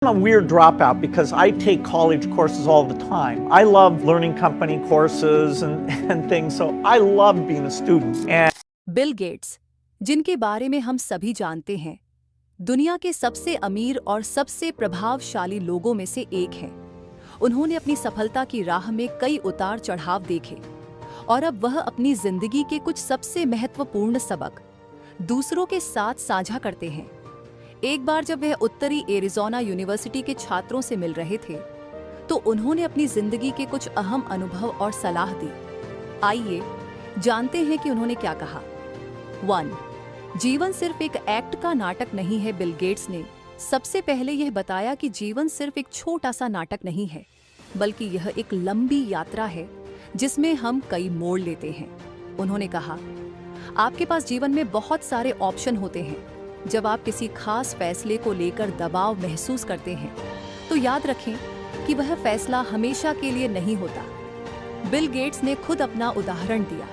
I'm a weird dropout because I take college courses all the time. I love learning company courses and things, so I love being a student. And Bill Gates, जिनके बारे में हम सभी जानते हैं, दुनिया के सबसे अमीर और सबसे प्रभावशाली लोगों में से एक हैं। उन्होंने अपनी सफलता की राह में कई उतार चढ़ाव देखे और अब वह अपनी जिंदगी के कुछ सबसे महत्वपूर्ण सबक दूसरों के साथ साझा करते हैं। एक बार जब वह उत्तरी एरिज़ोना यूनिवर्सिटी के छात्रों से मिल रहे थे, तो उन्होंने अपनी जिंदगी के कुछ अहम अनुभव और सलाह दी। आइए जानते हैं कि उन्होंने क्या कहा। 1. जीवन सिर्फ एक एक्ट का नाटक नहीं है। बिल गेट्स ने सबसे पहले यह बताया कि जीवन सिर्फ एक छोटा सा नाटक नहीं है, बल्कि यह एक लंबी यात्रा है जिसमें हम कई मोड़ लेते हैं। उन्होंने कहा, आपके पास जीवन में बहुत सारे ऑप्शन होते हैं। जब आप किसी खास फैसले को लेकर दबाव महसूस करते हैं, तो याद रखें कि वह फैसला हमेशा के लिए नहीं होता। बिल गेट्स ने खुद अपना उदाहरण दिया।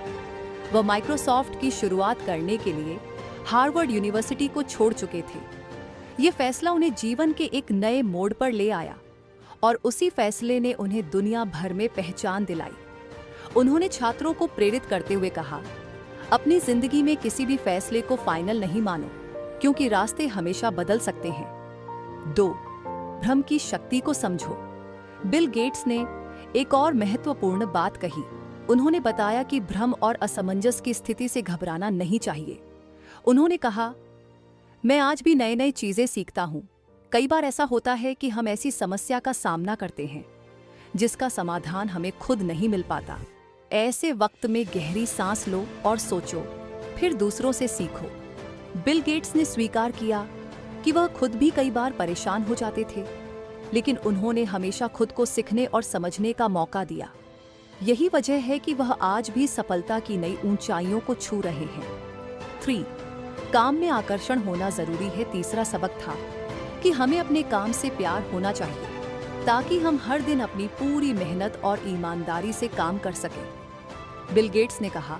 वह माइक्रोसॉफ्ट की शुरुआत करने के लिए हार्वर्ड यूनिवर्सिटी को छोड़ चुके थे। ये फैसला उन्हें जीवन के एक नए मोड़ पर ले आया और उसी फैसले ने उन्हें दुनिया भर में पहचान दिलाई। उन्होंने छात्रों को प्रेरित करते हुए कहा, अपनी जिंदगी में किसी भी फैसले को फाइनल नहीं मानो, क्योंकि रास्ते हमेशा बदल सकते हैं। 2. भ्रम की शक्ति को समझो। बिल गेट्स ने एक और महत्वपूर्ण बात कही। उन्होंने बताया कि भ्रम और असमंजस की स्थिति से घबराना नहीं चाहिए। उन्होंने कहा, मैं आज भी नई नई चीजें सीखता हूँ। कई बार ऐसा होता है कि हम ऐसी समस्या का सामना करते हैं जिसका समाधान हमें खुद नहीं मिल पाता। ऐसे वक्त में गहरी सांस लो और सोचो, फिर दूसरों से सीखो। बिल गेट्स ने स्वीकार किया कि वह खुद भी कई बार परेशान हो जाते थे, लेकिन उन्होंने हमेशा खुद को सीखने और समझने का मौका दिया। यही वजह है कि वह आज भी सफलता की नई ऊंचाइयों को छू रहे हैं। 3. काम में आकर्षण होना जरूरी है। तीसरा सबक था कि हमें अपने काम से प्यार होना चाहिए, ताकि हम हर दिन अपनी पूरी मेहनत और ईमानदारी से काम कर सकें। बिल गेट्स ने कहा,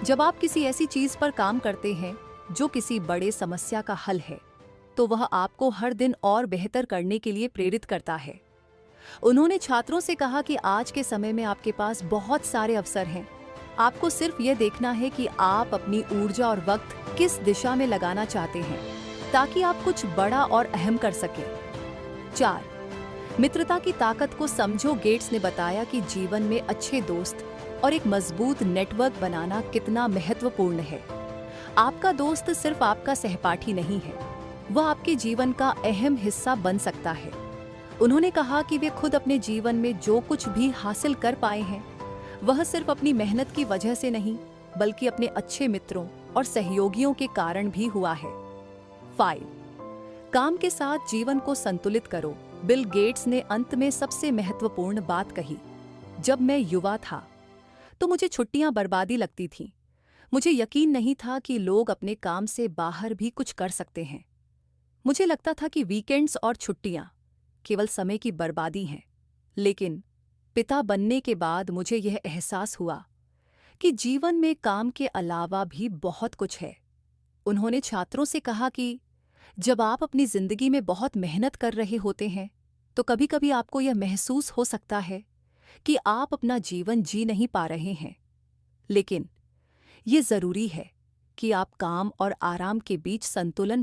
जब आप किसी ऐसी चीज पर काम करते हैं जो किसी बड़े समस्या का हल है, तो वह आपको हर दिन और बेहतर करने के लिए प्रेरित करता है। उन्होंने छात्रों से कहा कि आज के समय में आपके पास बहुत सारे अवसर हैं। आपको सिर्फ यह देखना है कि आप अपनी ऊर्जा और वक्त किस दिशा में लगाना चाहते हैं, ताकि आप कुछ बड़ा और अहम कर सकें। 4. मित्रता की ताकत को समझो। गेट्स ने बताया कि जीवन में अच्छे दोस्त और एक मजबूत नेटवर्क बनाना कितना महत्वपूर्ण है। आपका दोस्त सिर्फ आपका सहपाठी नहीं है, वह आपके जीवन का अहम हिस्सा बन सकता है। उन्होंने कहा कि वे खुद अपने जीवन में जो कुछ भी हासिल कर पाए हैं, वह सिर्फ अपनी मेहनत की वजह से नहीं, बल्कि अपने अच्छे मित्रों और सहयोगियों के कारण भी हुआ है। 5. काम के साथ जीवन को संतुलित करो। बिल गेट्स ने अंत में सबसे महत्वपूर्ण बात कही, जब मैं युवा था तो मुझे छुट्टियां बर्बादी लगती थीं। मुझे यकीन नहीं था कि लोग अपने काम से बाहर भी कुछ कर सकते हैं। मुझे लगता था कि वीकेंड्स और छुट्टियां केवल समय की बर्बादी हैं। लेकिन पिता बनने के बाद मुझे यह एहसास हुआ कि जीवन में काम के अलावा भी बहुत कुछ है। उन्होंने छात्रों से कहा कि जब आप अपनी जिंदगी में बहुत मेहनत कर रहे होते हैं, तो कभी-कभी आपको यह महसूस हो सकता है कि आप अपना जीवन जी नहीं पा रहे हैं। लेकिन ये जरूरी है कि आप काम और आराम के बीच संतुलन